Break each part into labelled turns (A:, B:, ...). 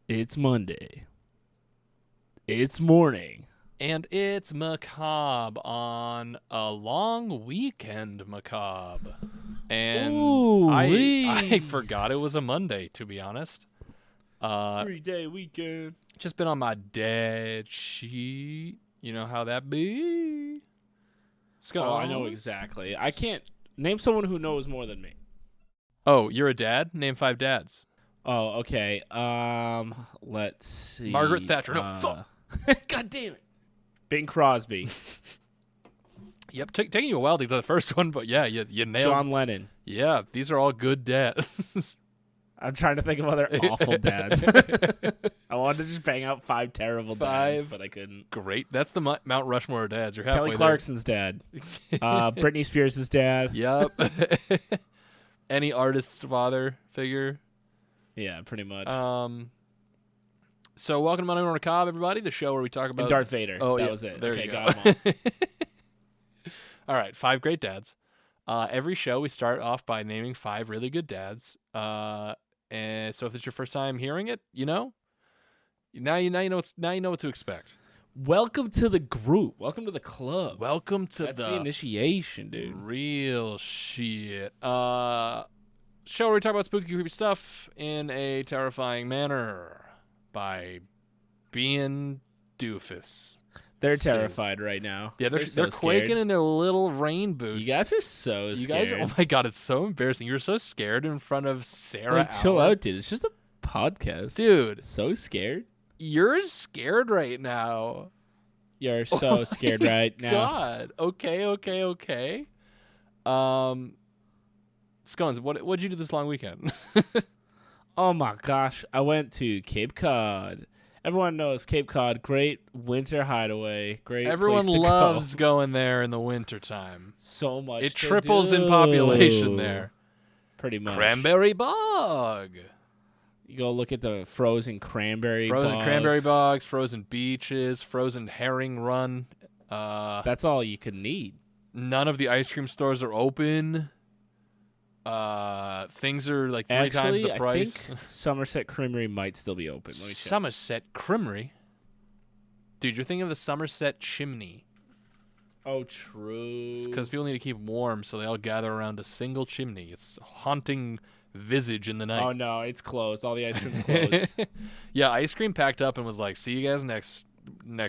A: It's Monday. It's morning.
B: And it's macabre on a long weekend macabre. And I forgot it was a Monday, to be honest.
A: 3-day weekend.
B: Just been on my dad sheet. You know how that be?
A: Oh, I know exactly. I can't name someone who knows more than me.
B: Oh, you're a dad? Name 5 dads.
A: Oh, okay. Let's see.
B: Margaret Thatcher. No, fuck.
A: God damn it. Bing Crosby.
B: Yep, taking you a while to get to the first one, but yeah, you nailed it.
A: John Lennon.
B: Yeah, these are all good dads.
A: I'm trying to think of other awful dads. I wanted to just bang out 5 terrible dads, but I couldn't.
B: Great. That's the Mount Rushmore of dads. You're halfway
A: Kelly Clarkson's dad. Britney Spears' dad.
B: Yep. Any artist's father figure.
A: Yeah, pretty much.
B: So welcome to Monday Morning Cobb, everybody, the show where we talk about...
A: And Darth Vader.
B: Oh,
A: that
B: yeah,
A: was it.
B: There
A: okay,
B: you go.
A: got them all.
B: All right, 5 great dads. Every show we start off by naming 5 really good dads. And so if it's your first time hearing it, now you know what to expect.
A: Welcome to the group. Welcome to the club.
B: Welcome to
A: That's the initiation, dude.
B: Real shit. Show where we talk about spooky, creepy stuff in a terrifying manner by being doofus.
A: They're terrified right now.
B: Yeah, they're quaking in their little rain boots.
A: You guys are so scared.
B: Oh my god, it's so embarrassing. You're so scared in front of Sarah.
A: Like, chill out, dude. It's just a podcast.
B: Dude.
A: So scared.
B: You're scared right now.
A: You're so scared right now.
B: God. Okay. Scones, what'd you do this long weekend?
A: Oh my gosh. I went to Cape Cod. Everyone knows Cape Cod, great winter hideaway. Great
B: Everyone
A: place to
B: loves
A: go.
B: going there in the wintertime.
A: So much.
B: It triples in population there.
A: Pretty much.
B: Cranberry bog.
A: You go look at the frozen cranberry
B: bogs, frozen beaches, frozen herring run.
A: That's all you could need.
B: None of the ice cream stores are open. Things are like 3 times the price.
A: I think Somerset Creamery might still be open. Let me check.
B: Somerset Creamery? Dude, you're thinking of the Somerset Chimney.
A: Oh, true.
B: Because people need to keep warm, so they all gather around a single chimney. It's a haunting visage in the night.
A: Oh, no, it's closed. All the ice cream's closed.
B: Yeah, ice cream packed up and was like, see you guys next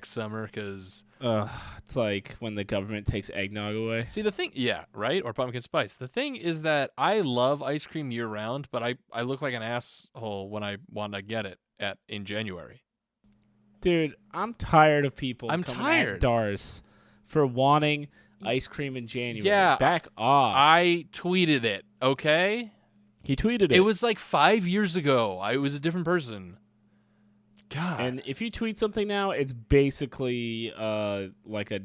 B: summer, because...
A: it's like when the government takes eggnog away.
B: See, the thing... Yeah, right? Or pumpkin spice. The thing is that I love ice cream year-round, but I look like an asshole when I want to get it in January.
A: Dude, I'm tired of people
B: at
A: Darce for wanting ice cream in January.
B: Yeah.
A: Back off.
B: I tweeted it, okay?
A: He tweeted it.
B: It was like 5 years ago. I was a different person. God.
A: And if you tweet something now, it's basically like a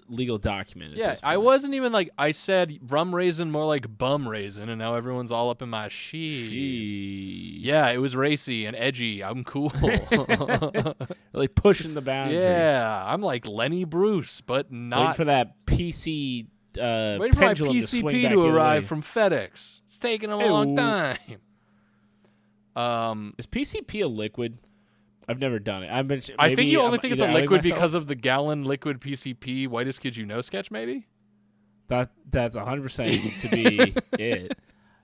A: legal document.
B: Yeah, I wasn't even like, I said rum raisin more like bum raisin, and now everyone's all up in my sheesh. Yeah, it was racy and edgy. I'm cool.
A: Like pushing the boundary.
B: Yeah, I'm like Lenny Bruce, but not.
A: Waiting for that PC
B: waiting for my PCP to arrive from FedEx. It's taking a long time.
A: Is PCP a liquid? I've never done it.
B: I think you only think it's a liquid because of the gallon liquid PCP Whitest Kids You Know sketch, maybe?
A: That's 100% could be it.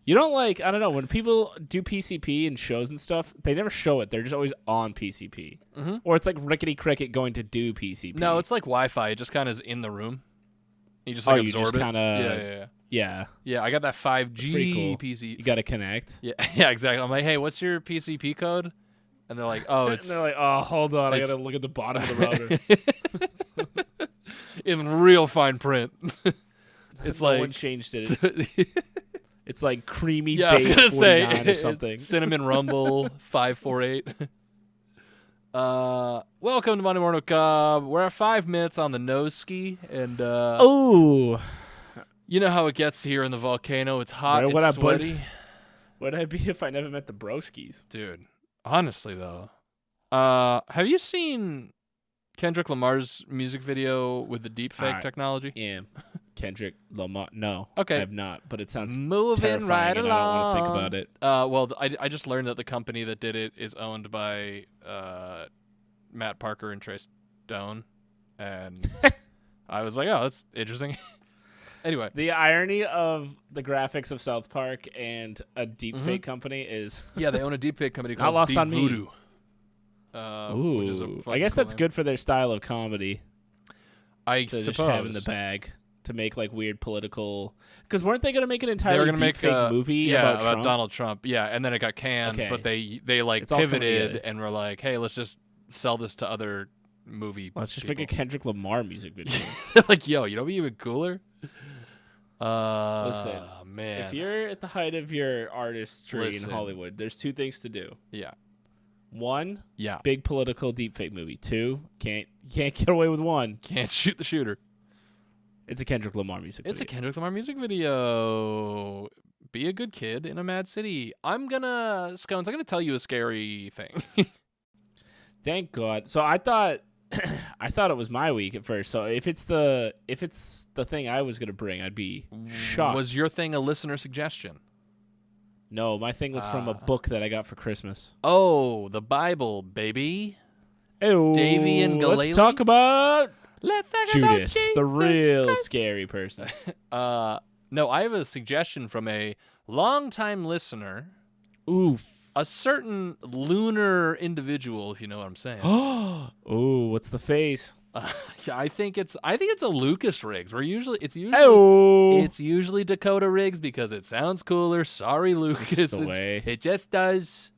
A: You don't like, I don't know, when people do PCP in shows and stuff, they never show it. They're just always on PCP.
B: Mm-hmm.
A: Or it's like Rickety Cricket going to do PCP.
B: No, it's like Wi-Fi. It just kind of is in the room. You just like absorb it. Yeah, I got that 5G
A: cool.
B: PC.
A: You got to connect.
B: Yeah, exactly. I'm like, hey, what's your PCP code? And they're like, oh, it's...
A: And they're like, oh, hold on. I got to look at the bottom of the router.
B: In real fine print. It's
A: no
B: like...
A: one changed it. It's like creamy
B: base
A: 49 or something.
B: Cinnamon Rumble 548. Welcome to Monday Morning Cobb. We're at 5 minutes on the nose ski, and you know how it gets here in the volcano. It's hot, it's sweaty.
A: Where'd I be if I never met the broskies?
B: Dude, honestly though, have you seen Kendrick Lamar's music video with the deepfake technology?
A: Yeah. Kendrick Lamar. No,
B: Okay.
A: I have not, but it sounds
B: Moving
A: terrifying,
B: right
A: and
B: along.
A: I don't want to think about it.
B: Well, I just learned that the company that did it is owned by Matt Parker and Trey Stone, and I was like, oh, that's interesting. Anyway,
A: The irony of the graphics of South Park and a deepfake company is
B: yeah, they own a deepfake company
A: Not
B: called
A: lost
B: Deep
A: on me.
B: Voodoo.
A: ooh.
B: Which is a
A: I
B: fucking
A: guess
B: cool
A: that's
B: name.
A: good for their style of comedy
B: I
A: to just
B: suppose
A: have in the bag to make like weird political. Because weren't they going to make an
B: they were
A: entirely
B: gonna make
A: deepfake movie about Trump?
B: Donald Trump. Yeah, and then it got canned,
A: Okay.
B: but they like
A: It's all coming
B: pivoted
A: together.
B: and were like, hey, let's just sell this to other movie.
A: Let's just
B: people.
A: make a Kendrick Lamar music video.
B: Like, yo, you know, what'd be even cooler.
A: Listen,
B: man,
A: if you're at the height of your artistry
B: Listen.
A: in Hollywood, there's two things to do.
B: yeah,
A: One,
B: yeah,
A: big political deepfake movie. Two, you can't get away with one.
B: can't shoot the shooter.
A: It's a Kendrick Lamar music
B: It's a
A: video.
B: Kendrick Lamar music video. Be a good kid in a mad city. Scones, I'm gonna tell you a scary thing.
A: Thank God. So I thought I thought it was my week at first. So if it's the thing I was gonna bring, I'd be shocked.
B: Was your thing a listener suggestion?
A: No, my thing was from a book that I got for Christmas.
B: Oh, the Bible, baby.
A: Ew,
B: Davy and
A: let's
B: Galilei?
A: talk about
B: Let's talk
A: Judas,
B: about
A: the real
B: Christ.
A: scary person.
B: No, I have a suggestion from a longtime listener,
A: Oof.
B: a certain lunar individual, if you know what I'm saying.
A: Ooh, what's the face?
B: Yeah, I think it's a Lucas Riggs. It's usually Dakota Riggs because it sounds cooler. Sorry, Lucas.
A: Just the way.
B: It just does.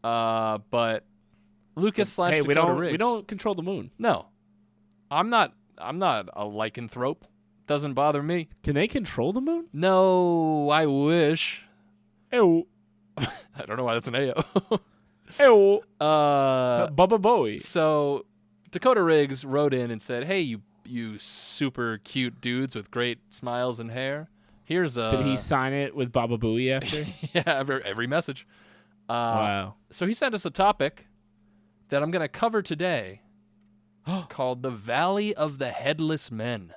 B: But Lucas /
A: Hey,
B: Dakota Riggs.
A: we don't control the moon.
B: No, I'm not a lycanthrope. Doesn't bother me.
A: Can they control the moon?
B: No, I wish.
A: Ew.
B: I don't know why that's an AO.
A: Ew.
B: uh,
A: Bubba Bowie.
B: so Dakota Riggs wrote in and said, "Hey, you super cute dudes with great smiles and hair. Here's a."
A: Did he sign it with Baba Booey after?
B: Yeah, every message.
A: Wow.
B: So he sent us a topic that I'm going to cover today called the Valley of the Headless Men.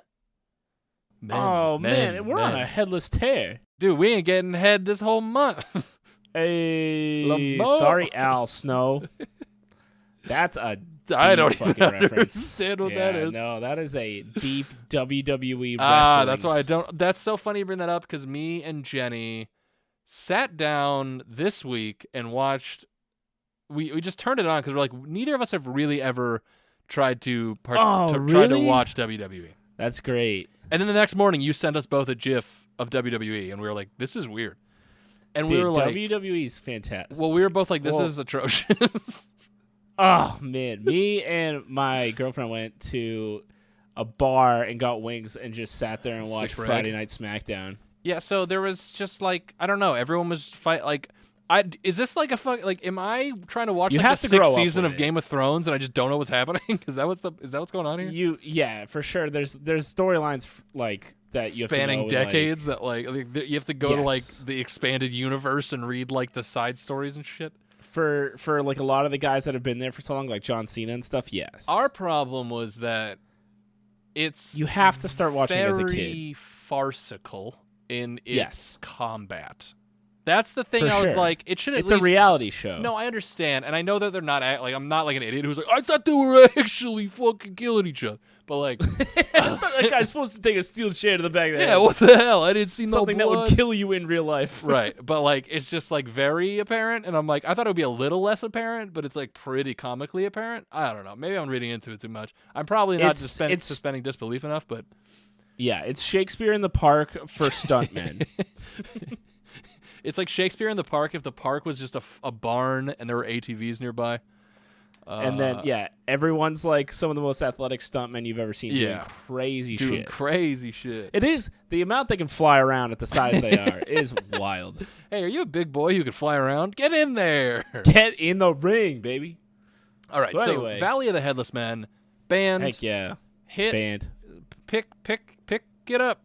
A: Man, we're on a headless tear.
B: Dude, we ain't getting head this whole month.
A: Hey,
B: Lamar.
A: sorry, Al Snow. That's a deep
B: I don't
A: fucking
B: even
A: reference.
B: understand what that is.
A: No, that is a deep WWE wrestling.
B: That's why I don't. That's so funny you bring that up because me and Jenny sat down this week and watched. We just turned it on because we're like, neither of us have really ever tried to try to
A: really?
B: watch WWE.
A: That's great.
B: And then the next morning, you sent us both a GIF of WWE, and we were like, "This is weird." And
A: Dude,
B: we were like,
A: WWE's fantastic.
B: "Well, we were both like, this is atrocious."
A: Oh man, me and my girlfriend went to a bar and got wings and just sat there and watched
B: Sick brag.
A: Friday Night SmackDown.
B: Yeah, so there was just like, I don't know, everyone was like, is this like am I trying to watch
A: You
B: like
A: have
B: the
A: to grow
B: sixth
A: up
B: season
A: with
B: of
A: it.
B: Game of Thrones and I just don't know what's happening? Is that what's going on here?
A: Yeah, for sure. There's storylines like that you
B: Spanning
A: have to know,
B: decades that like you have to go to like
A: Yes.
B: the expanded universe and read like the side stories and shit.
A: For like a lot of the guys that have been there for so long, like John Cena and stuff. Yes,
B: Our problem was that
A: you have to start watching it as a kid.
B: very farcical in its
A: Yes.
B: combat. That's the thing.
A: For
B: I was
A: sure.
B: like, it should at
A: It's
B: least
A: a reality show.
B: No, I understand, and I know that they're not like I'm not like an idiot who's like I thought they were actually fucking killing each other, but like
A: that guy's supposed to take a steel chair to the back of the
B: yeah,
A: head.
B: what the hell? I didn't see
A: Something
B: no
A: that
B: blood.
A: would kill you in real life.
B: Right, but like it's just like very apparent, and I'm like I thought it would be a little less apparent, but it's like pretty comically apparent. I don't know. Maybe I'm reading into it too much. I'm probably not suspending disbelief enough, but
A: Yeah, it's Shakespeare in the Park for stuntmen.
B: it's like Shakespeare in the Park if the park was just a barn and there were ATVs nearby.
A: And then, everyone's like some of the most athletic stuntmen you've ever seen doing crazy
B: doing
A: shit.
B: crazy shit.
A: It is, the amount they can fly around at the size they are is wild.
B: Hey, are you a big boy who can fly around? Get in there.
A: Get in the ring, baby.
B: All right,
A: So
B: so
A: anyway.
B: Valley of the Headless Men, band,
A: Heck yeah.
B: hit,
A: Band.
B: pick it up.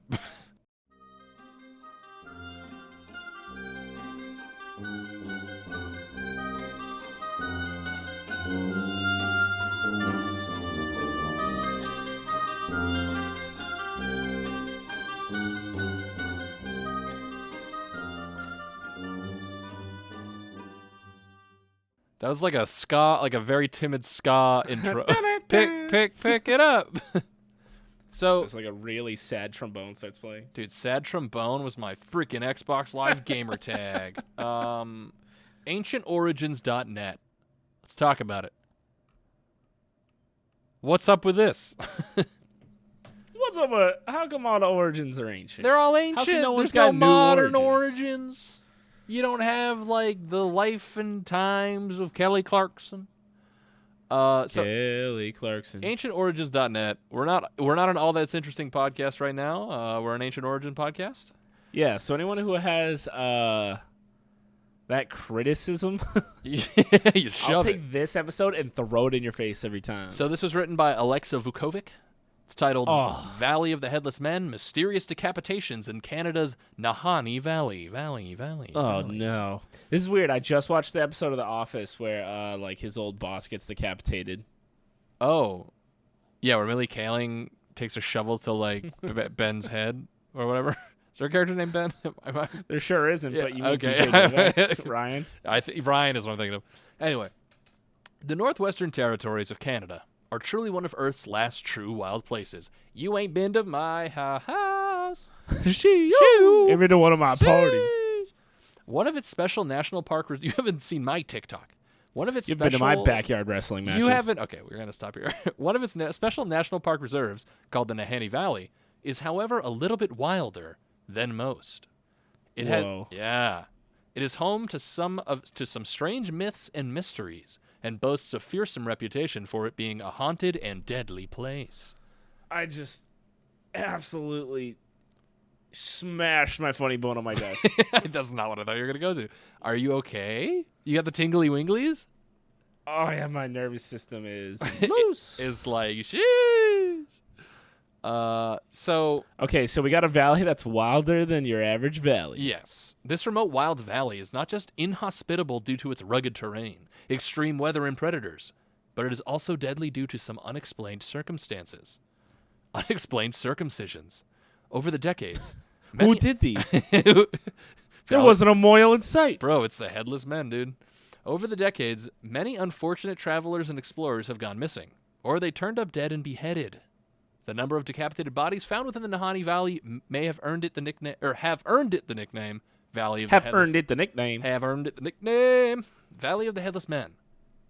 B: That was like a ska, like a very timid ska intro. pick it up. So
A: just like a really sad trombone starts playing.
B: Dude, sad trombone was my freaking Xbox Live gamer tag. Ancientorigins.net. Let's talk about it. What's up with this?
A: What's up with, how come all the origins are ancient?
B: They're all ancient.
A: How come no one's
B: There's
A: got
B: no
A: new
B: modern
A: origins?
B: origins. You don't have like the life and times of Kelly Clarkson.
A: Kelly Clarkson.
B: Ancientorigins.net. We're not an All That's Interesting podcast right now. We're an Ancient Origin podcast.
A: Yeah, so anyone who has that criticism,
B: You
A: I'll
B: shove it.
A: take this episode and throw it in your face every time.
B: So this was written by Alexa Vukovic. It's titled
A: Oh.
B: Valley of the Headless Men, Mysterious Decapitations in Canada's Nahanni Valley.
A: Oh, no. This is weird. I just watched the episode of The Office where like his old boss gets decapitated.
B: Oh. Yeah, where Millie Kaling takes a shovel to like Ben's head or whatever. Is there a character named Ben?
A: There sure isn't,
B: Yeah,
A: but you mean
B: okay.
A: DJ Novak, Ryan?
B: Ryan is what I'm thinking of. Anyway, the Northwestern Territories of Canada are truly one of Earth's last true wild places. You ain't been to my house.
A: Shoo. Ever to one of my parties.
B: One of its special national park... you haven't seen my TikTok. One of its
A: You've
B: special...
A: been to my backyard wrestling matches.
B: You haven't... Okay, we're going to stop here. One of its special national park reserves, called the Nahanni Valley, is, however, a little bit wilder than most.
A: Whoa.
B: It is home to some strange myths and mysteries, and boasts a fearsome reputation for it being a haunted and deadly place.
A: I just absolutely smashed my funny bone on my desk.
B: That's not what I thought you were going to go to. Are you okay? You got the tingly winglies?
A: Oh, yeah, my nervous system is loose.
B: It's like, sheesh.
A: Okay, so we got a valley that's wilder than your average valley.
B: Yes. This remote wild valley is not just inhospitable due to its rugged terrain, extreme weather, and predators, but it is also deadly due to some unexplained circumstances. Unexplained circumcisions. Over the decades...
A: Who did these? There wasn't a moil in sight.
B: Bro, it's the Headless Men, dude. Over the decades, many unfortunate travelers and explorers have gone missing, or they turned up dead and beheaded. The number of decapitated bodies found within the Nahanni Valley may have earned it the nickname, Valley of the Headless.
A: Have earned it the nickname.
B: Valley of the Headless Men.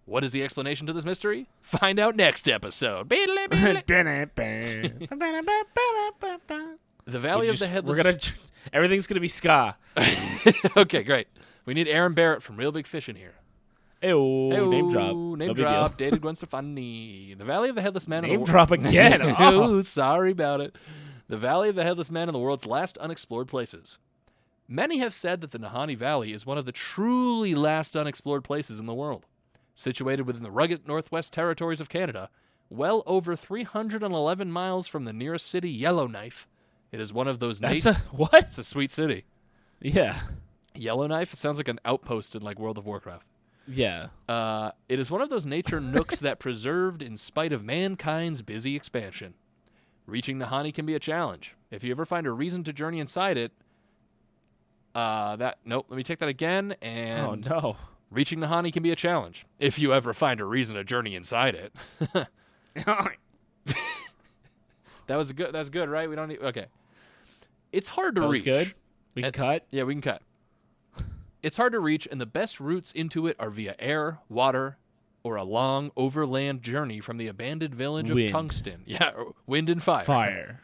B: What is the explanation to this mystery? Find out next episode. The Valley of the Headless...
A: Everything's gonna be ska.
B: Okay, great. We need Aaron Barrett from Real Big Fish in here.
A: Ew, name drop.
B: Name
A: No big
B: drop.
A: deal.
B: Dated Gwen Stefani. The Valley of the Headless Men.
A: Name drop again. Oh.
B: Ooh, sorry about it. The Valley of the Headless Men are the world's last unexplored places. Many have said that the Nahanni Valley is one of the truly last unexplored places in the world. Situated within the rugged Northwest Territories of Canada, well over 311 miles from the nearest city, Yellowknife, it is one of those...
A: What?
B: It's a sweet city.
A: Yeah.
B: Yellowknife? It sounds like an outpost in like World of Warcraft.
A: Yeah.
B: It is one of those nature nooks that preserved in spite of mankind's busy expansion. Reaching Nahanni can be a challenge. If you ever find a reason to journey inside it... let me take that again. And
A: Oh, no.
B: Reaching Nahanni can be a challenge. If you ever find a reason to journey inside it. That's good, right? We don't need... Okay. It's hard to reach.
A: Good? We can cut?
B: Yeah, we can cut. It's hard to reach, and the best routes into it are via air, water, or a long overland journey from the abandoned village of Tungsten. Yeah, wind and fire.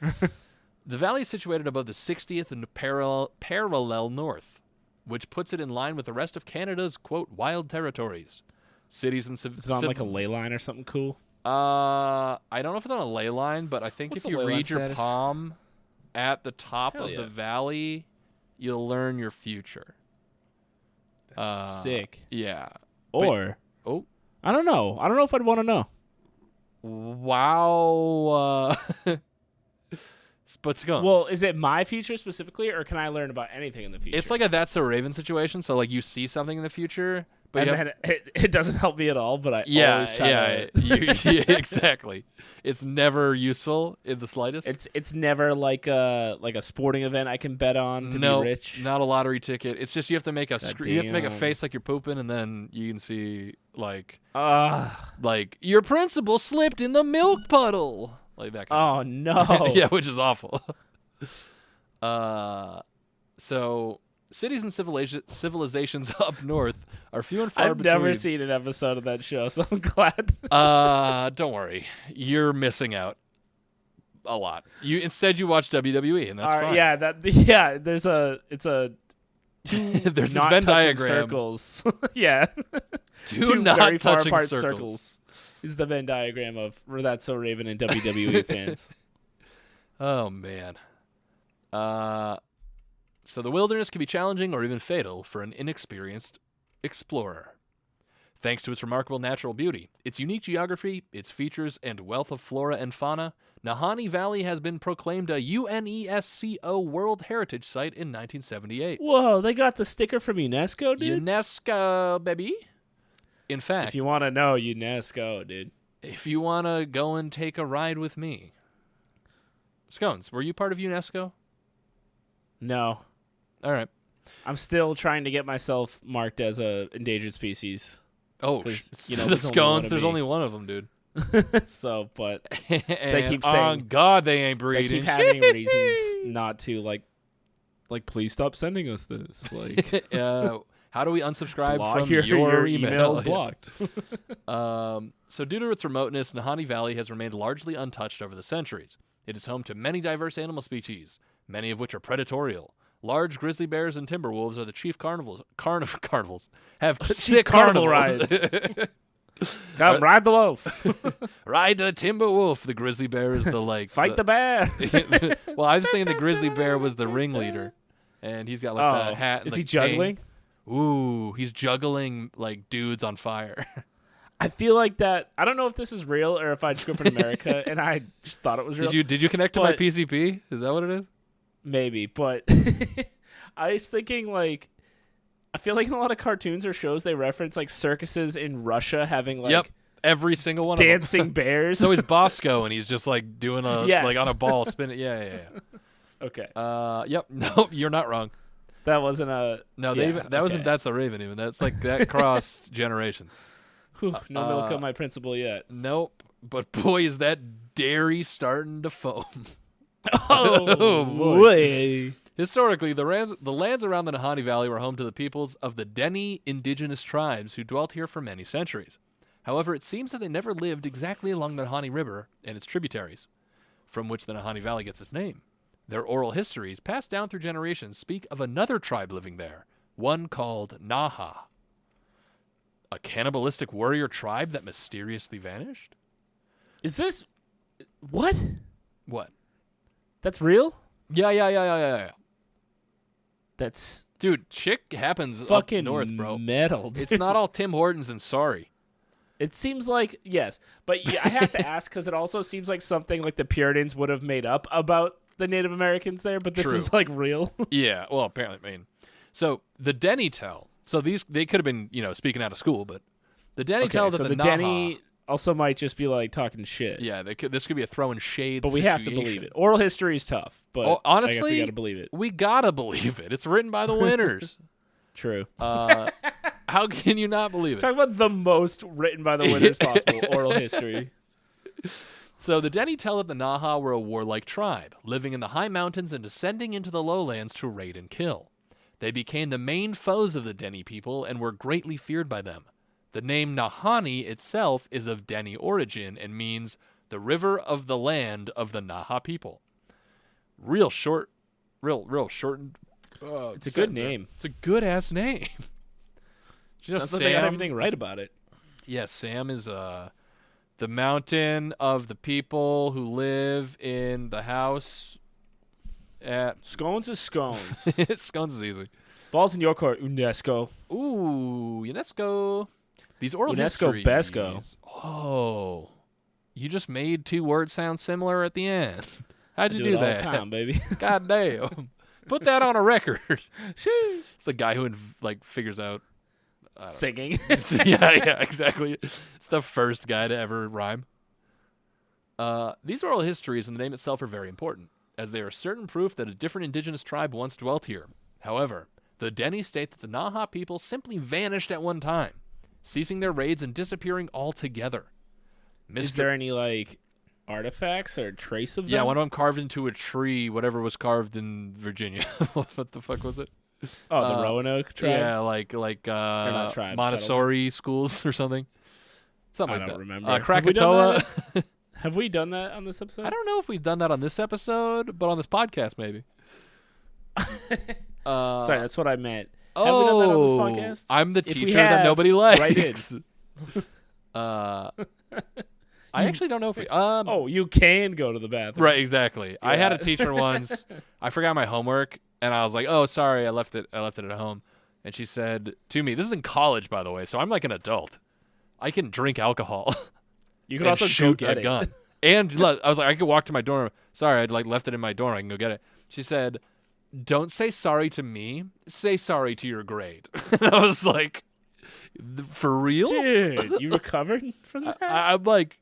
B: The valley is situated above the 60th and parallel north, which puts it in line with the rest of Canada's, quote, wild territories. Cities and...
A: Is it on like a ley line or something cool?
B: I don't know if it's on a ley line, but I think
A: What's
B: if
A: the
B: you
A: ley line
B: read your
A: status?
B: palm at the top
A: Hell
B: of
A: yeah.
B: the valley, you'll learn your future.
A: Sick.
B: Yeah.
A: Or...
B: Oh.
A: I don't know. I don't know if I'd want to know.
B: Wow. But scones.
A: Well, is it my future specifically, or can I learn about anything in the future?
B: It's like a That's So Raven situation. So, like, you see something in the future, But
A: and then it doesn't help me at all, but I always try to...
B: yeah, exactly. It's never useful in the slightest.
A: It's never like a sporting event I can bet on to be rich.
B: Not a lottery ticket. It's just you have to make a you have to make a face like you're pooping, and then you can see like your principal slipped in the milk puddle, like that.
A: Oh no!
B: Yeah, which is awful. So cities and civilizations up north are few and far between.
A: I've never seen an episode of that show, so I'm glad.
B: Don't worry, you're missing out a lot. Instead you watch WWE, and that's fine.
A: There's a
B: there's
A: not
B: a Venn
A: touching
B: diagram.
A: Circles. Yeah,
B: two
A: not
B: very far
A: touching
B: apart
A: circles is the Venn diagram of That's So Raven and WWE fans.
B: Oh man. So the wilderness can be challenging or even fatal for an inexperienced explorer. Thanks to its remarkable natural beauty, its unique geography, its features, and wealth of flora and fauna, Nahanni Valley has been proclaimed a UNESCO World Heritage Site in 1978.
A: Whoa, they got the sticker from UNESCO, dude?
B: UNESCO, baby. In fact,
A: if you want to know, UNESCO, dude.
B: If you want to go and take a ride with me. Scones, were you part of UNESCO?
A: No.
B: All right.
A: I'm still trying to get myself marked as a endangered species.
B: Oh, the scones, there's only one of them, dude.
A: So, but they keep saying,
B: "Oh God, they ain't breeding."
A: They keep having reasons not to like, please stop sending us this. Like,
B: how do we unsubscribe from
A: your
B: email?
A: emails blocked.
B: So, due to its remoteness, Nahanni Valley has remained largely untouched over the centuries. It is home to many diverse animal species, many of which are predatory. Large grizzly bears and timber wolves are the chief carnivals. Have
A: chief carnival rides. Come ride the wolf.
B: Ride the timber wolf. The grizzly bear is the
A: fight the bear.
B: Well, I was thinking the grizzly bear was the ringleader, and he's got the hat. And
A: is he juggling?
B: Cane. Ooh, he's juggling dudes on fire.
A: I feel like that. I don't know if this is real or if I just grew up in America and I just thought it was real.
B: Did you connect to my PCP? Is that what it is?
A: Maybe, but I was thinking I feel like in a lot of cartoons or shows they reference circuses in Russia having
B: every single one
A: dancing
B: of them.
A: bears.
B: So he's Bosco and he's just doing on a ball spinning. Yeah.
A: Okay.
B: Yep. Nope. You're not wrong.
A: That wasn't a
B: wasn't That's a Raven even. That's that crossed generations.
A: Whew, no milk on my principal yet.
B: Nope. But boy, is that dairy starting to foam.
A: Oh boy.
B: Historically, the lands around the Nahanni Valley were home to the peoples of the Deni indigenous tribes who dwelt here for many centuries. However, it seems that they never lived exactly along the Nahanni River and its tributaries, from which the Nahanni Valley gets its name. Their oral histories, passed down through generations, speak of another tribe living there, one called Naha. A cannibalistic warrior tribe that mysteriously vanished?
A: Is this... What?
B: What?
A: That's real?
B: Yeah.
A: That's...
B: Dude, shit happens
A: fucking
B: up north, bro.
A: Metal, dude.
B: It's not all Tim Hortons and sorry.
A: It seems like, yes. But I have to ask because it also seems like something the Puritans would have made up about the Native Americans there, but this is real.
B: Yeah, well, apparently, so the Deni tell... So they could have been, speaking out of school, but the Deni tell that the Naha...
A: Deni also might just be talking shit.
B: Yeah, this could be a throwing shade
A: but we have to believe it. Oral history is tough, but
B: honestly,
A: I guess we got to believe it.
B: We got to believe it. It's written by the winners.
A: True.
B: How can you not believe it?
A: Talk about the most written by the winners possible, oral history.
B: So the Deni tell that the Naha were a warlike tribe, living in the high mountains and descending into the lowlands to raid and kill. They became the main foes of the Deni people and were greatly feared by them. The name Nahanni itself is of Deni origin and means the river of the land of the Naha people. Real short.
A: It's a good name.
B: It's a good-ass name.
A: Sounds like they got everything right about it.
B: Yes, Sam is the mountain of the people who live in the house at...
A: Scones is scones.
B: Scones is easy.
A: Ball's in your court, UNESCO.
B: Ooh, UNESCO. These oral
A: UNESCO
B: histories.
A: Besco.
B: Oh. You just made two words sound similar at the end. How'd you do that?
A: All the time, baby.
B: God damn. Put that on a record. It's the guy who figures out
A: Singing.
B: yeah, exactly. It's the first guy to ever rhyme. These oral histories and the name itself are very important, as they are certain proof that a different indigenous tribe once dwelt here. However, the Denny state that the Naha people simply vanished at one time, ceasing their raids and disappearing altogether.
A: Is there any, like, artifacts or trace of them?
B: Yeah, one of them carved into a tree, whatever was carved in Virginia. What the fuck was it?
A: Oh, the Roanoke tribe?
B: Yeah, like
A: not tribe,
B: Montessori schools or something. Something
A: I
B: like
A: don't
B: that.
A: remember.
B: Krakatoa.
A: Have we done that on this episode?
B: I don't know if we've done that on this episode, but on this podcast, maybe.
A: Sorry, that's what I meant.
B: Oh,
A: have we done that on this podcast?
B: I'm the
A: If we
B: teacher that nobody likes.
A: Write in.
B: I actually don't know if we...
A: oh, you can go to the bathroom.
B: Right, exactly.
A: Yeah.
B: I had a teacher once. I forgot my homework, and I was like, "Oh, sorry, I left it at home." And she said to me, "This is in college, by the way, so I'm like an adult. I can drink alcohol.
A: You can
B: and
A: also
B: shoot
A: go get
B: a gun." And I was like, "I could walk to my dorm. Sorry, I'd like left it in my dorm. I can go get it." She said, "Don't say sorry to me. Say sorry to your grade." And I was like, "For real,
A: dude? You recovered from that?"
B: I'm like,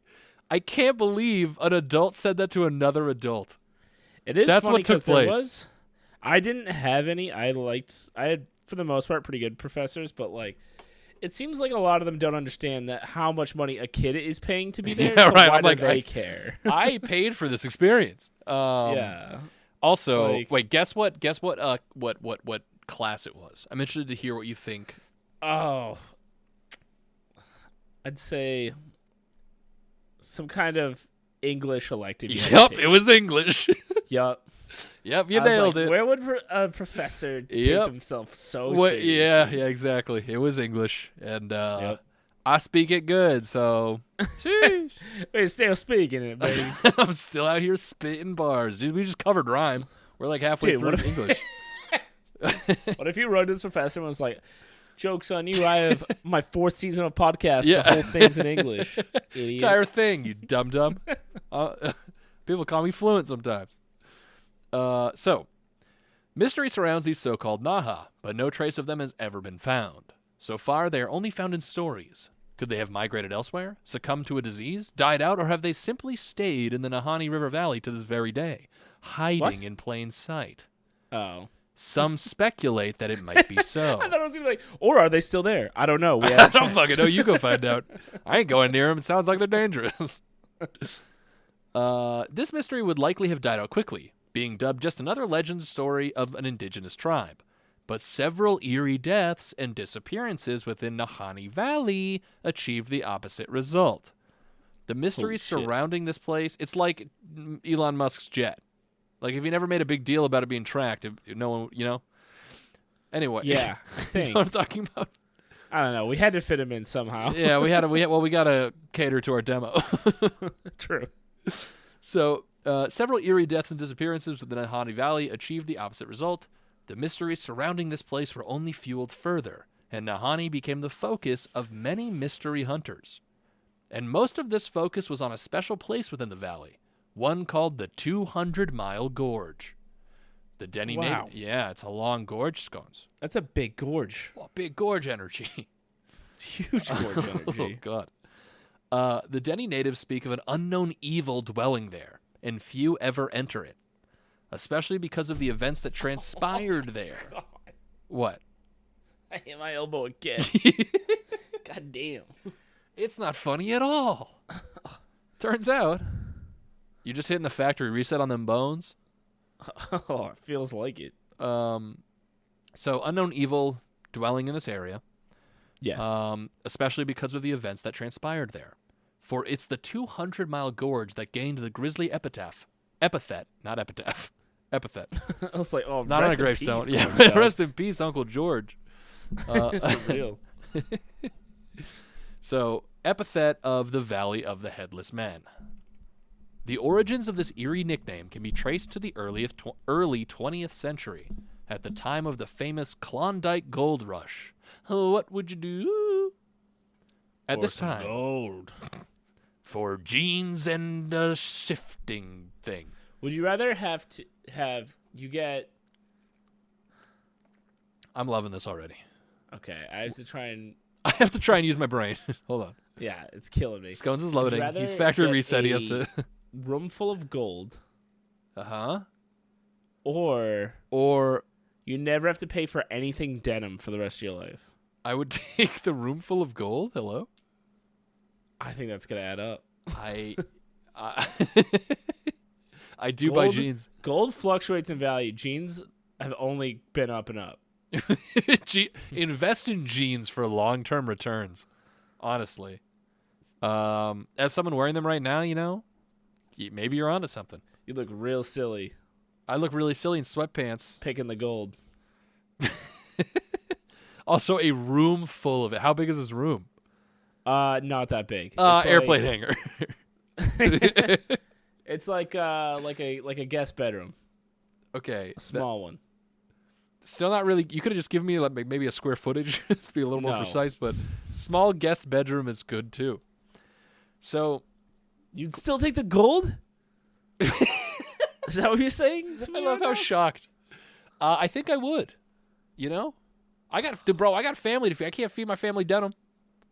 B: I can't believe an adult said that to another adult.
A: That's
B: funny what took place.
A: I didn't have any. I had, for the most part, pretty good professors, but like, it seems like a lot of them don't understand that how much money a kid is paying to be there.
B: Yeah,
A: so
B: right.
A: Why
B: I'm
A: do
B: like,
A: they care?
B: I paid for this experience.
A: Yeah.
B: Also,
A: Like-
B: wait, guess what? What class it was? I'm interested to hear what you think.
A: Oh, I'd say some kind of English elective.
B: Yep, it was English.
A: Yep.
B: Yep, you
A: I was
B: nailed
A: like,
B: it.
A: Where would a professor take
B: Yep.
A: himself so
B: What,
A: seriously?
B: yeah, exactly. It was English, and
A: Yep.
B: I speak it good, so sheesh.
A: We're still speaking it, baby.
B: I'm still out here spitting bars, dude. We just covered rhyme. We're like halfway
A: Dude,
B: through
A: what if-
B: English.
A: What if you wrote this professor and was like, "Joke's on you, I have my 4th season of podcast.
B: Yeah.
A: The whole thing's in English. Idiot."
B: Entire thing, you dum dum. People call me fluent sometimes. So, mystery surrounds these so-called Naha, but no trace of them has ever been found. So far, they are only found in stories. Could they have migrated elsewhere, succumbed to a disease, died out, or have they simply stayed in the Nahanni River Valley to this very day, hiding
A: What?
B: in plain sight?
A: Oh.
B: Some speculate that it might be so.
A: I thought it was going to be like, or are they still there? I don't know. We
B: I
A: haven't
B: don't
A: checked.
B: fucking know. You go find out. I ain't going near them. It sounds like they're dangerous. This mystery would likely have died out quickly, being dubbed just another legend story of an indigenous tribe. But several eerie deaths and disappearances within Nahanni Valley achieved the opposite result. The mystery
A: Holy shit.
B: surrounding this place, it's like Elon Musk's jet. Like, if he never made a big deal about it being tracked, if no one, you know? Anyway.
A: Yeah, I
B: You
A: think.
B: know what I'm talking about?
A: I don't know. We had to fit him in somehow.
B: Yeah, we gotta cater to our demo.
A: True.
B: So, several eerie deaths and disappearances within the Nahanni Valley achieved the opposite result. The mysteries surrounding this place were only fueled further, and Nahanni became the focus of many mystery hunters. And most of this focus was on a special place within the valley, one called the 200-Mile Gorge. The Denny
A: Wow.
B: Yeah, it's a long gorge, Scones.
A: That's a big gorge.
B: Well, big gorge energy.
A: Huge gorge
B: Oh,
A: energy.
B: God. The Denny natives speak of an unknown evil dwelling there, and few ever enter it, especially because of the events that transpired there.
A: God,
B: What?
A: I hit my elbow again. God damn.
B: It's not funny at all. Turns out, you just hitting the factory reset on them bones.
A: Oh, it feels like it.
B: So, unknown evil dwelling in this area.
A: Yes.
B: Especially because of the events that transpired there. For it's the 200-Mile Gorge that gained the grisly epithet, not epitaph, epithet.
A: I was like, oh,
B: Not on
A: rest
B: a
A: in
B: gravestone.
A: peace,
B: Yeah,
A: Gorge Dog.
B: rest in peace, Uncle George.
A: For real.
B: So, epithet of the Valley of the Headless Men. The origins of this eerie nickname can be traced to the early 20th century, at the time of the famous Klondike Gold Rush. What would you do at
A: For
B: this
A: some
B: time?
A: gold.
B: For jeans and a shifting thing.
A: Would you rather have you get?
B: I'm loving this already.
A: Okay, I have to try and
B: have to try and use my brain. Hold on.
A: Yeah, it's killing me.
B: Scones is
A: Would you
B: loading.
A: rather
B: He's factory
A: get
B: reset. He has to.
A: room full of gold, or
B: Or
A: you never have to pay for anything denim for the rest of your life.
B: I would take the room full of gold. Hello.
A: I think that's gonna add up.
B: I I do buy jeans.
A: Gold fluctuates in value. Jeans have only been up and up.
B: Invest in jeans for long-term returns. Honestly, as someone wearing them right now, maybe you're onto something.
A: You look real silly
B: I look really silly in sweatpants.
A: picking the gold.
B: Also, a room full of it. How big is this room?
A: Not that big.
B: Airplane hanger.
A: It's like a guest bedroom,
B: Okay,
A: a small one.
B: still not really. You could have just given me like maybe a square footage to be a little more
A: No.
B: precise, but small guest bedroom is good too. So
A: You'd still take the gold? Is that what you're saying?
B: I love how shocked. I think I would. I got family to feed. I can't feed my family denim.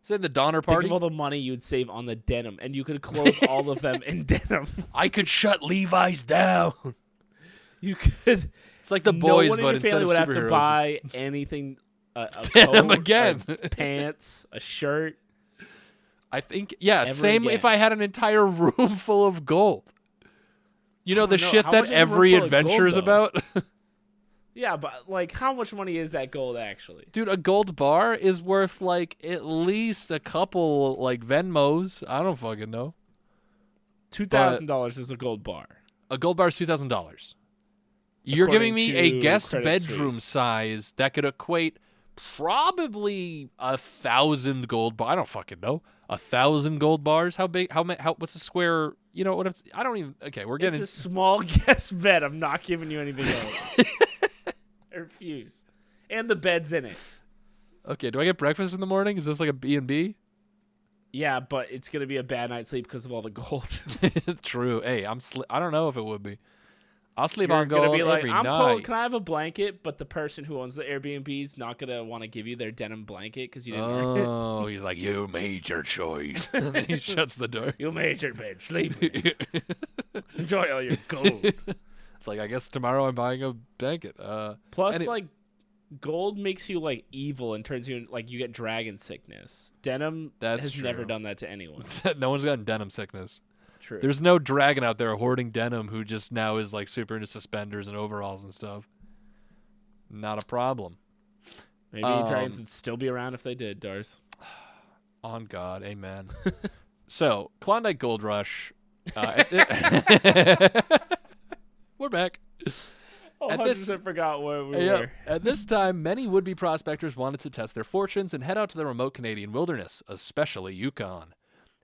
B: It's in the Donner
A: Think
B: Party.
A: of all the money you'd save on the denim, and you could clothe all of them in denim.
B: I could shut Levi's down.
A: You could.
B: It's like the
A: No
B: boys,
A: one in
B: but
A: your
B: instead
A: family
B: of
A: would have to
B: superheroes,
A: buy
B: it's
A: anything. A
B: denim
A: coat,
B: again.
A: pants, a shirt.
B: I think,
A: Ever
B: same
A: again.
B: if I had an entire room full of gold. The
A: don't know.
B: shit
A: How
B: that
A: much is a room
B: every
A: full of
B: adventure
A: gold,
B: is
A: though?
B: about?
A: Yeah, but how much money is that gold actually?
B: Dude, a gold bar is worth at least a couple Venmos. I don't fucking know.
A: $2,000 is a gold bar.
B: A gold bar is $2,000. You're giving me a
A: to
B: guest
A: Credit
B: bedroom
A: Suisse.
B: size that could equate probably 1,000 gold bar. I don't fucking know. 1,000 gold bars. How big? How what's the square? You know what? I don't even. Okay, we're getting.
A: It's a small guest bed. I'm not giving you anything else. I refuse. And the bed's in it.
B: Okay, do I get breakfast in the morning? Is this like a B&B?
A: Yeah, but it's gonna be a bad night's sleep because of all the gold.
B: True. Hey, I don't know if it would be. I'll sleep
A: You're
B: on
A: gonna
B: gold
A: be like,
B: every
A: I'm
B: night.
A: cold. Can I have a blanket? But the person who owns the Airbnb's not gonna want to give you their denim blanket because you didn't earn it.
B: Oh, he's like, you made your choice. And then he shuts the door.
A: You made your bed. Sleep. in it. Enjoy all your gold.
B: It's like, I guess tomorrow I'm buying a blanket.
A: Plus, gold makes you evil and turns you you get dragon sickness. Denim has never
B: true.
A: done that to anyone.
B: No one's gotten denim sickness.
A: True.
B: There's no dragon out there hoarding denim who just now is super into suspenders and overalls and stuff. Not a problem.
A: Maybe dragons would still be around if they did, Dars.
B: On God, amen. So, Klondike Gold Rush. We're back.
A: Oh,
B: At
A: 100% forgot where we were.
B: At this time, many would-be prospectors wanted to test their fortunes and head out to the remote Canadian wilderness, especially Yukon.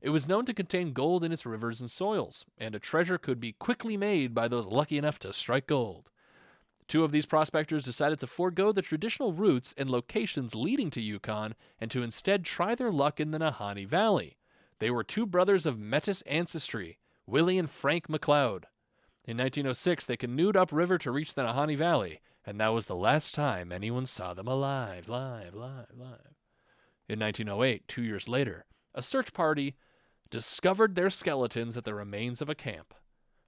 B: It was known to contain gold in its rivers and soils, and a treasure could be quickly made by those lucky enough to strike gold. Two of these prospectors decided to forego the traditional routes and locations leading to Yukon and to instead try their luck in the Nahanni Valley. They were two brothers of Metis ancestry, Willie and Frank McLeod. In 1906, they canoed upriver to reach the Nahanni Valley, and that was the last time anyone saw them alive. In 1908, 2 years later, a search party discovered their skeletons at the remains of a camp.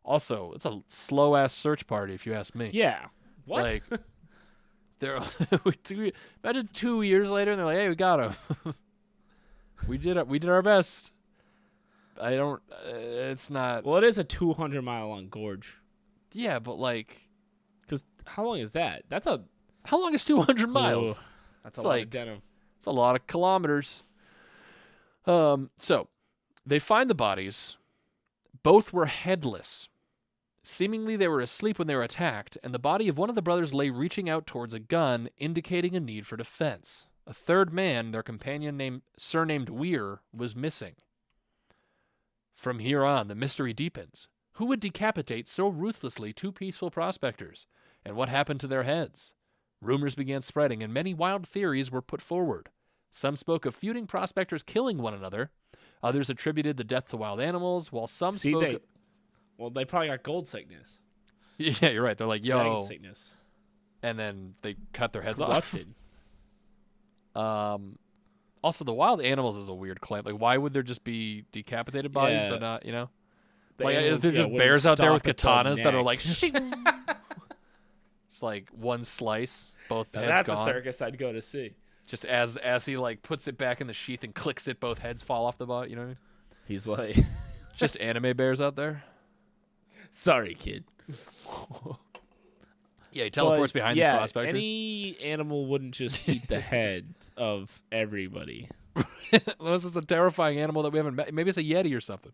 B: Also, it's a slow-ass search party, if you ask me.
A: Yeah. What?
B: They're imagine 2 years later, and they're like, "Hey, we got him. We did our best." I don't. It's not.
A: Well, it is a 200-mile long gorge.
B: Yeah, but
A: Because how long is that?
B: how long is 200 miles?
A: Ugh, that's a
B: It's
A: lot
B: like-
A: of denim.
B: It's a lot of kilometers. So they find the bodies. Both were headless. Seemingly, they were asleep when they were attacked, and the body of one of the brothers lay reaching out towards a gun, indicating a need for defense. A third man, their companion surnamed Weir, was missing. From here on, the mystery deepens. Who would decapitate so ruthlessly two peaceful prospectors? And what happened to their heads? Rumors began spreading, and many wild theories were put forward. Some spoke of feuding prospectors killing one another. Others attributed the death to wild animals, while some spoke...
A: They probably got gold sickness.
B: Yeah, you're right. They're like,
A: Dragon
B: yo.
A: sickness.
B: And then they cut their heads
A: Corrupted.
B: off. Also, the wild animals is a weird claim. Like, why would there just be decapitated bodies,
A: Yeah.
B: but not, you know?
A: The
B: Like,
A: animals,
B: there's just
A: wouldn't
B: bears out there with
A: stop at the
B: katanas that are
A: neck.
B: like, shing. It's like one slice, both
A: Now
B: heads
A: that's
B: gone.
A: a circus I'd go to see.
B: Just as he like puts it back in the sheath and clicks it, both heads fall off the body. You know what I mean?
A: He's like,
B: Just anime bears out there.
A: sorry, kid.
B: Yeah, he teleports
A: But,
B: behind
A: yeah,
B: the prospectors.
A: any animal wouldn't just eat the head of everybody.
B: Unless it's a terrifying animal that we haven't met. Maybe it's a Yeti or something.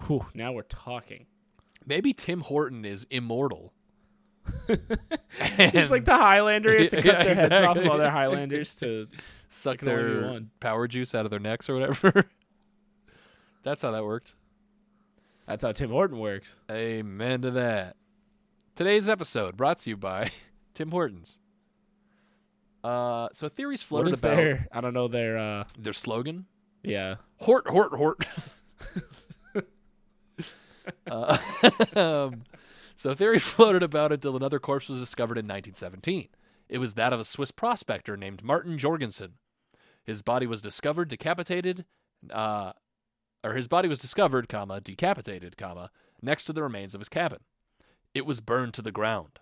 A: Whew, now we're talking.
B: Maybe Tim Horton is immortal.
A: He's like the Highlander. He has to cut
B: Yeah,
A: their heads off of
B: exactly.
A: other Highlanders to
B: Suck
A: the one you
B: their
A: want.
B: power juice out of their necks or whatever. That's how that worked.
A: That's how Tim Horton works.
B: Amen to that. Today's episode brought to you by Tim Hortons. So theories
A: What
B: floated
A: is
B: about
A: their? I don't know their.
B: their slogan.
A: Yeah.
B: Hort, hort, hort. So theories floated about it until another corpse was discovered in 1917. It was that of a Swiss prospector named Martin Jorgensen. His body was discovered decapitated, decapitated, next to the remains of his cabin. It was burned to the ground.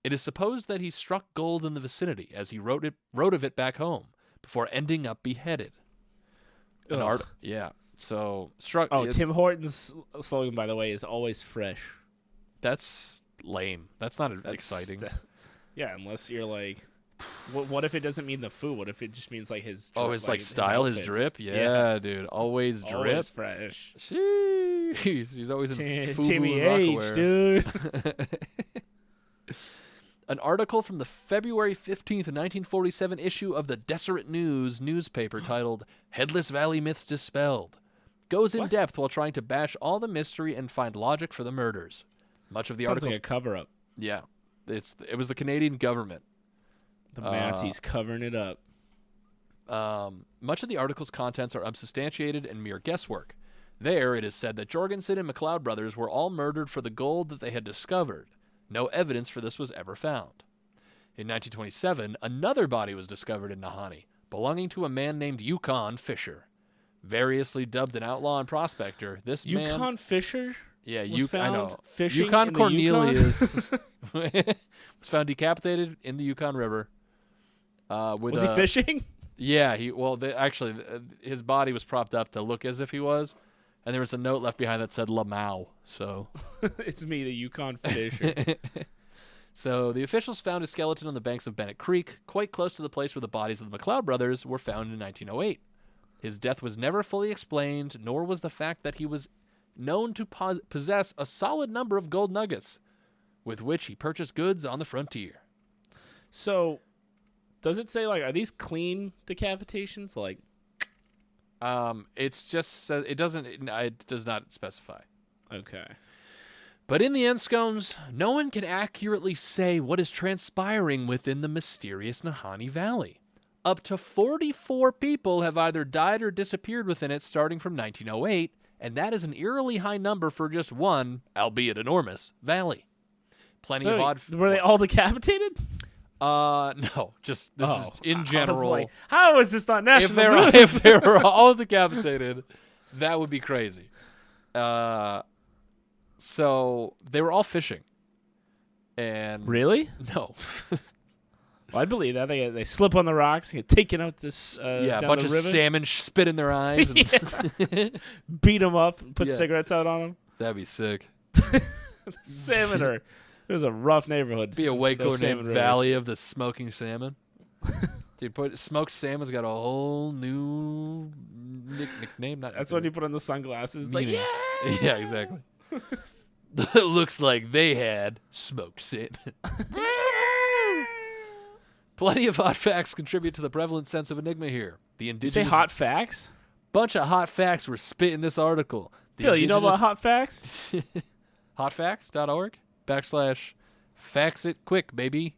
B: It is supposed that he struck gold in the vicinity as he wrote of it back home before ending up beheaded. Yeah. So struck.
A: Oh, Tim Horton's slogan, by the way, is always fresh.
B: That's lame. That's not exciting.
A: Yeah, unless you're like, what if it doesn't mean the food? What if it just means like his?
B: Oh, his style, his
A: outfits?
B: drip. Yeah, dude, always drip.
A: Always fresh.
B: Jeez, he's always in
A: Timmy
B: FUBU
A: H,
B: Rockaware.
A: dude.
B: An article from the February 15th, 1947 issue of the Deseret News newspaper titled "Headless Valley Myths Dispelled" goes in depth while trying to bash all the mystery and find logic for the murders. Much of the
A: Sounds
B: article,
A: like a cover-up.
B: yeah, it was the Canadian government.
A: The Mounties covering it up.
B: Much of the article's contents are unsubstantiated and mere guesswork. There, it is said that Jorgensen and McLeod brothers were all murdered for the gold that they had discovered. No evidence for this was ever found. In 1927, another body was discovered in Nahanni, belonging to a man named Yukon Fisher. Variously dubbed an outlaw and prospector, this man...
A: Yukon Fisher?
B: Yeah,
A: was found
B: I know.
A: fishing
B: Yukon
A: in the
B: Cornelius was found decapitated in the Yukon River.
A: Was he fishing?
B: Yeah, his body was propped up to look as if he was, and there was a note left behind that said Lamau. So
A: It's me, the Yukon Fisher.
B: So the officials found a skeleton on the banks of Bennett Creek, quite close to the place where the bodies of the McLeod brothers were found in 1908. His death was never fully explained, nor was the fact that he was known to possess a solid number of gold nuggets, with which he purchased goods on the frontier.
A: So, does it say, like, are these clean decapitations? Like,
B: It's just it does not specify.
A: okay.
B: But in the Enscombs, no one can accurately say what is transpiring within the mysterious Nahanni Valley. Up to 44 people have either died or disappeared within it starting from 1908, and that is an eerily high number for just one, albeit enormous, valley. Plenty of odd...
A: Were they all decapitated?
B: No, just this is in general.
A: I was like, how is this not national news?
B: If they were all decapitated, that would be crazy. So they were all fishing. And
A: Really?
B: No.
A: Well, I believe that. They slip on the rocks and get taken out this
B: A
A: down
B: bunch
A: the
B: of
A: river.
B: salmon spit in their eyes. And
A: Beat them up and put
B: Yeah.
A: cigarettes out on them.
B: That'd be sick.
A: Salmon are... It was a rough neighborhood.
B: Be a Waco
A: those salmon
B: named
A: raiders.
B: Valley of the Smoking Salmon. Dude, smoked salmon's got a whole new nickname.
A: That's when you put on the sunglasses. It's like,
B: Meaning.
A: yeah.
B: Yeah, exactly. It looks like they had smoked salmon. Plenty of hot facts contribute to the prevalent sense of enigma here. The
A: You
B: indigenous
A: say hot facts?
B: bunch of hot facts were spit in this article. The
A: Phil, you know about hot facts?
B: hotfacts.org/facts it quick, baby.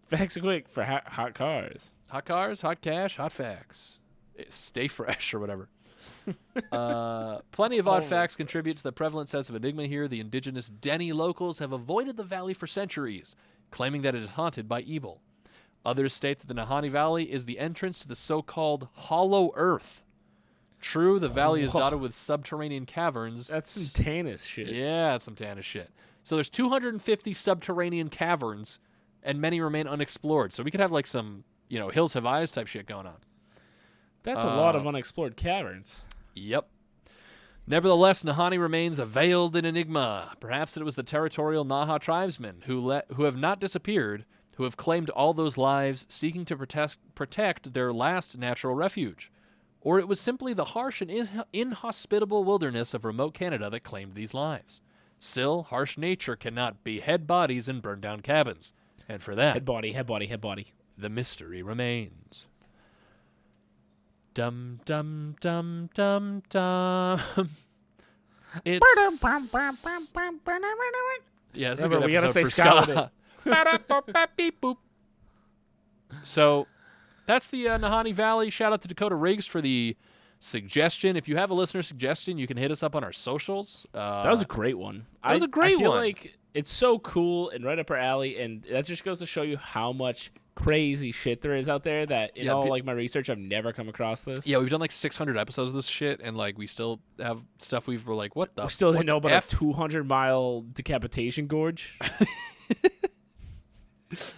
A: Facts are quick for hot cars.
B: Hot cars, hot cash, hot facts. Stay fresh or whatever. Plenty of odd facts contribute to the prevalent sense of enigma here. The indigenous Denny locals have avoided the valley for centuries, claiming that it is haunted by evil. Others state that the Nahanni Valley is the entrance to the so-called Hollow Earth. True, the valley is dotted with subterranean caverns.
A: That's some Tannis shit.
B: Yeah, that's some Tannis shit. So there's 250 subterranean caverns, and many remain unexplored. So we could have like some, Hills Have Eyes type shit going on.
A: That's a lot of unexplored caverns.
B: Yep. Nevertheless, Nahanni remains a veiled in enigma. Perhaps it was the territorial Naha tribesmen who have not disappeared, who have claimed all those lives, seeking to protect their last natural refuge. Or it was simply the harsh and inhospitable wilderness of remote Canada that claimed these lives. Still, harsh nature cannot behead bodies and burn down cabins. And for that,
A: Head body.
B: the mystery remains. Dum dum dum dum dum. It's yeah, it's a good
A: Remember, we gotta
B: episode
A: say
B: for
A: ska with
B: So that's the Nahanni Valley. Shout out to Dakota Riggs for the suggestion. If you have a listener suggestion, you can hit us up on our socials.
A: That was a great one.
B: That was a great
A: I feel
B: one.
A: like it's so cool and right up our alley, and that just goes to show you how much crazy shit there is out there that in all like my research I've never come across this.
B: Yeah, we've done like 600 episodes of this shit, and like we still have stuff we're like, what the?
A: We still didn't know about
B: F?
A: a 200-mile decapitation gorge.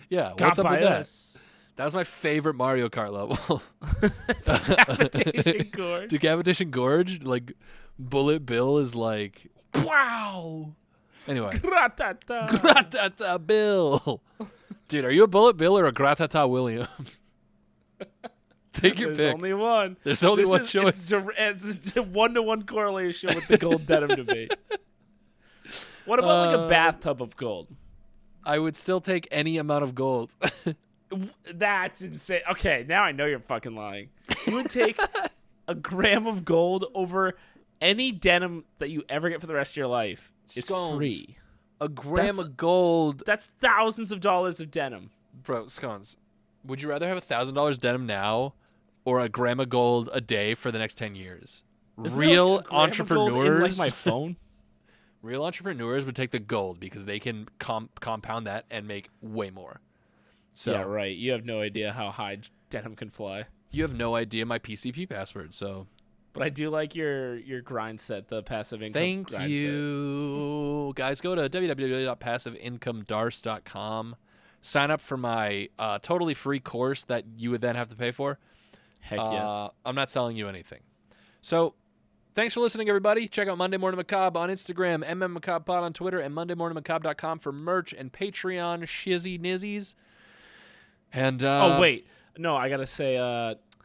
B: Yeah,
A: Got
B: what's up
A: by
B: with that?
A: us.
B: That was my favorite Mario Kart level.
A: Decapitation gorge.
B: Decapitation Gorge, like Bullet Bill is like, wow. Anyway,
A: Gratata.
B: Gratata Bill. Dude, are you a Bullet Bill or a Gratata William? Take your
A: There's
B: pick.
A: only one.
B: There's only
A: This
B: one
A: is-
B: choice.
A: It's a 1-to-1 correlation with the gold denim debate. What about like a bathtub of gold?
B: I would still take any amount of gold.
A: That's insane. Okay, now I know you're fucking lying. You would take a gram of gold over any denim that you ever get for the rest of your life. It's
B: Scones.
A: free.
B: A gram
A: That's-
B: of gold.
A: That's thousands of dollars of denim.
B: Bro, scones. Would you rather have $1,000 denim now or a gram of gold a day for the next 10 years?
A: Isn't there,
B: Real
A: like, a gram of gold in,
B: entrepreneurs.
A: like my phone.
B: Real entrepreneurs would take the gold because they can compound that and make way more. So
A: Yeah, right. You have no idea how high denim can fly.
B: you have no idea my PCP password. So
A: But I do like your grind set, the passive income.
B: thank
A: grind
B: you, guys. Go to www.passiveincomedarst.com. Sign up for my totally free course that you would then have to pay for.
A: Heck yes.
B: I'm not selling you anything. So, thanks for listening, everybody. Check out Monday Morning Macabre on Instagram, MMMacabrePod on Twitter, and MondayMorningMacabre.com for merch and Patreon shizzy nizzies. And
A: Oh wait, no, I gotta say.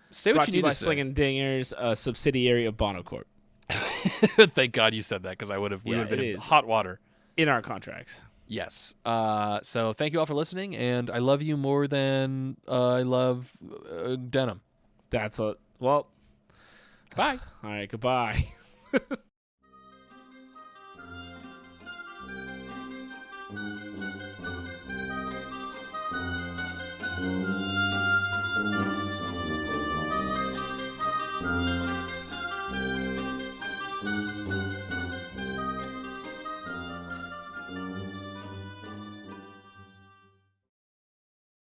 B: say
A: Brought
B: what
A: to
B: you
A: you
B: need
A: by
B: to say.
A: Slinging Dingers, a subsidiary of Bonocorp.
B: Thank God you said that because we would have been
A: it
B: in
A: is.
B: hot water.
A: In our contracts.
B: Yes. So thank you all for listening, and I love you more than I love denim.
A: That's a well.
B: Bye.
A: All right. Goodbye.